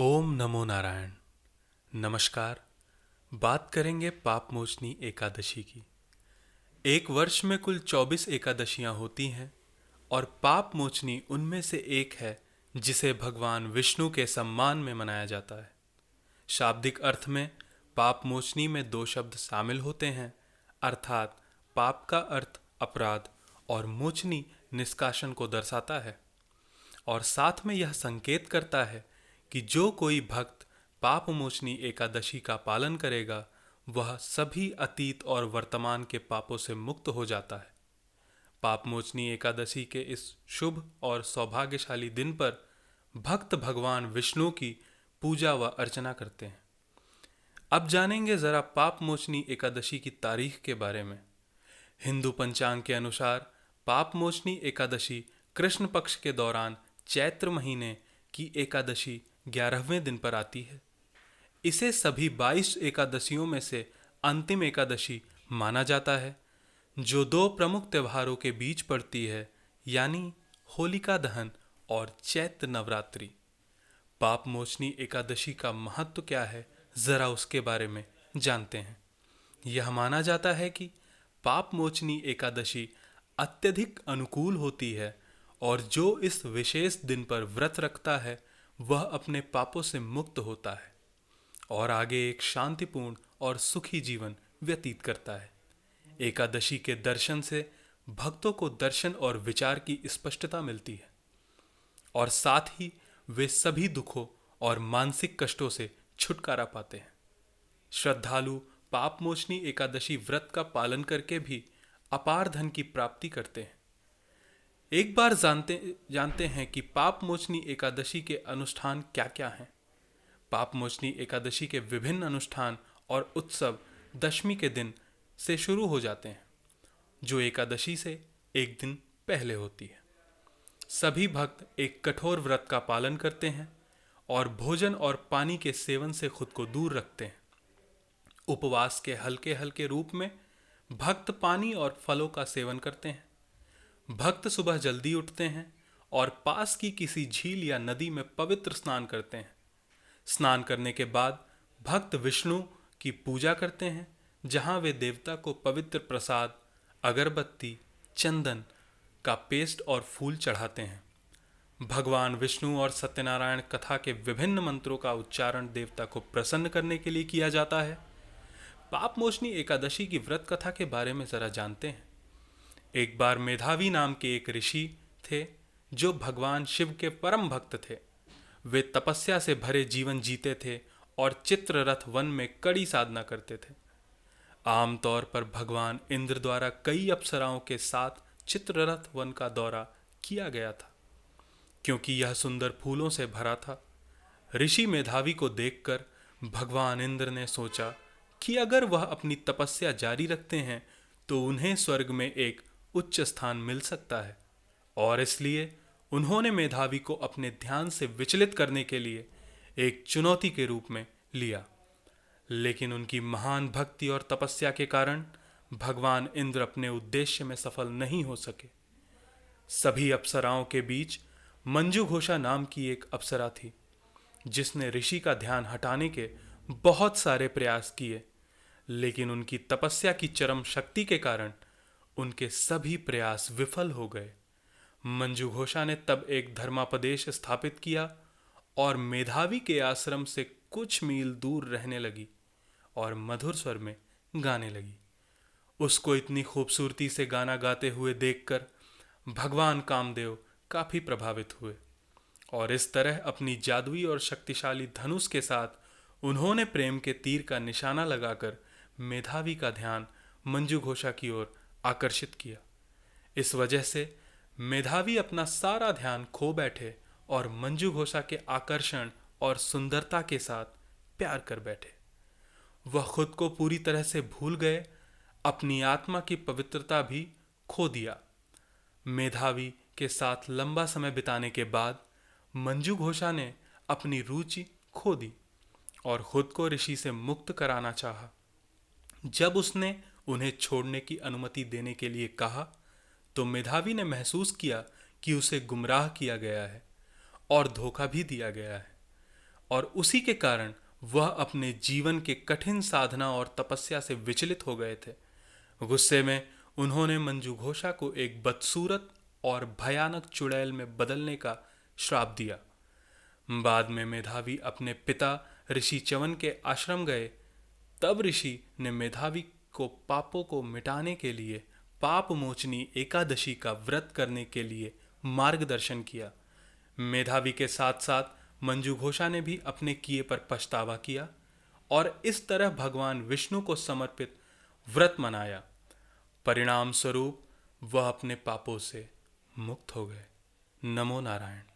ओम नमो नारायण। नमस्कार। बात करेंगे पापमोचनी एकादशी की। एक वर्ष में कुल 24 एकादशियां होती हैं और पापमोचनी उनमें से एक है जिसे भगवान विष्णु के सम्मान में मनाया जाता है। शाब्दिक अर्थ में पापमोचनी में दो शब्द शामिल होते हैं, अर्थात पाप का अर्थ अपराध और मोचनी निष्कासन को दर्शाता है, और साथ में यह संकेत करता है कि जो कोई भक्त पापमोचनी एकादशी का पालन करेगा वह सभी अतीत और वर्तमान के पापों से मुक्त हो जाता है। पापमोचनी एकादशी के इस शुभ और सौभाग्यशाली दिन पर भक्त भगवान विष्णु की पूजा व अर्चना करते हैं। अब जानेंगे जरा पापमोचनी एकादशी की तारीख के बारे में। हिंदू पंचांग के अनुसार पापमोचनी एकादशी कृष्ण पक्ष के दौरान चैत्र महीने की एकादशी 11वें दिन पर आती है। इसे सभी 22 एकादशियों में से अंतिम एकादशी माना जाता है, जो दो प्रमुख त्योहारों के बीच पड़ती है, यानी होलिका दहन और चैत्र नवरात्रि। पापमोचनी एकादशी का महत्व क्या है, जरा उसके बारे में जानते हैं। यह माना जाता है कि पापमोचनी एकादशी अत्यधिक अनुकूल होती है और जो इस विशेष दिन पर व्रत रखता है वह अपने पापों से मुक्त होता है और आगे एक शांतिपूर्ण और सुखी जीवन व्यतीत करता है। एकादशी के दर्शन से भक्तों को दर्शन और विचार की स्पष्टता मिलती है और साथ ही वे सभी दुखों और मानसिक कष्टों से छुटकारा पाते हैं। श्रद्धालु पापमोचनी एकादशी व्रत का पालन करके भी अपार धन की प्राप्ति करते हैं। एक बार जानते हैं कि पापमोचनी एकादशी के अनुष्ठान क्या क्या हैं। पापमोचनी एकादशी के विभिन्न अनुष्ठान और उत्सव दशमी के दिन से शुरू हो जाते हैं, जो एकादशी से एक दिन पहले होती है। सभी भक्त एक कठोर व्रत का पालन करते हैं और भोजन और पानी के सेवन से खुद को दूर रखते हैं। उपवास के हल्के हल्के रूप में भक्त पानी और फलों का सेवन करते हैं। भक्त सुबह जल्दी उठते हैं और पास की किसी झील या नदी में पवित्र स्नान करते हैं। स्नान करने के बाद भक्त विष्णु की पूजा करते हैं, जहां वे देवता को पवित्र प्रसाद, अगरबत्ती, चंदन का पेस्ट और फूल चढ़ाते हैं। भगवान विष्णु और सत्यनारायण कथा के विभिन्न मंत्रों का उच्चारण देवता को प्रसन्न करने के लिए किया जाता है। पापमोचनी एकादशी की व्रत कथा के बारे में जरा जानते हैं। एक बार मेधावी नाम के एक ऋषि थे जो भगवान शिव के परम भक्त थे। वे तपस्या से भरे जीवन जीते थे और चित्ररथ वन में कड़ी साधना करते थे। आमतौर पर भगवान इंद्र द्वारा कई अप्सराओं के साथ चित्ररथ वन का दौरा किया गया था, क्योंकि यह सुंदर फूलों से भरा था। ऋषि मेधावी को देखकर भगवान इंद्र ने सोचा कि अगर वह अपनी तपस्या जारी रखते हैं तो उन्हें स्वर्ग में एक उच्च स्थान मिल सकता है, और इसलिए उन्होंने मेधावी को अपने ध्यान से विचलित करने के लिए एक चुनौती के रूप में लिया। लेकिन उनकी महान भक्ति और तपस्या के कारण भगवान इंद्र अपने उद्देश्य में सफल नहीं हो सके। सभी अप्सराओं के बीच मंजू घोषा नाम की एक अप्सरा थी, जिसने ऋषि का ध्यान हटाने के बहुत सारे प्रयास किए, लेकिन उनकी तपस्या की चरम शक्ति के कारण उनके सभी प्रयास विफल हो गए। मंजू घोषा ने तब एक धर्मापदेश स्थापित किया और मेधावी के आश्रम से कुछ मील दूर रहने लगी और मधुर स्वर में गाने लगी। उसको इतनी खूबसूरती से गाना गाते हुए देखकर भगवान कामदेव काफी प्रभावित हुए और इस तरह अपनी जादुई और शक्तिशाली धनुष के साथ उन्होंने प्रेम के तीर का निशाना लगाकर मेधावी का ध्यान मंजू घोषा की ओर आकर्षित किया। इस वजह से मेधावी अपना सारा ध्यान खो बैठे और मंजू घोषा के आकर्षण और सुंदरता के साथ प्यार कर बैठे। वह खुद को पूरी तरह से भूल गए, अपनी आत्मा की पवित्रता भी खो दिया। मेधावी के साथ लंबा समय बिताने के बाद मंजू घोषा ने अपनी रुचि खो दी और खुद को ऋषि से मुक्त कराना चाहा। जब उसने उन्हें छोड़ने की अनुमति देने के लिए कहा तो मेधावी ने महसूस किया कि उसे गुमराह किया गया है और धोखा भी दिया गया है, और उसी के कारण वह अपने जीवन के कठिन साधना और तपस्या से विचलित हो गए थे। गुस्से में उन्होंने मंजू घोषा को एक बदसूरत और भयानक चुड़ैल में बदलने का श्राप दिया। बाद में मेधावी अपने पिता ऋषि च्यवन के आश्रम गए। तब ऋषि ने मेधावी को पापों को मिटाने के लिए पाप मोचनी एकादशी का व्रत करने के लिए मार्गदर्शन किया। मेधावी के साथ साथ मंजू घोषा ने भी अपने किए पर पछतावा किया और इस तरह भगवान विष्णु को समर्पित व्रत मनाया। परिणाम स्वरूप वह अपने पापों से मुक्त हो गए। नमो नारायण।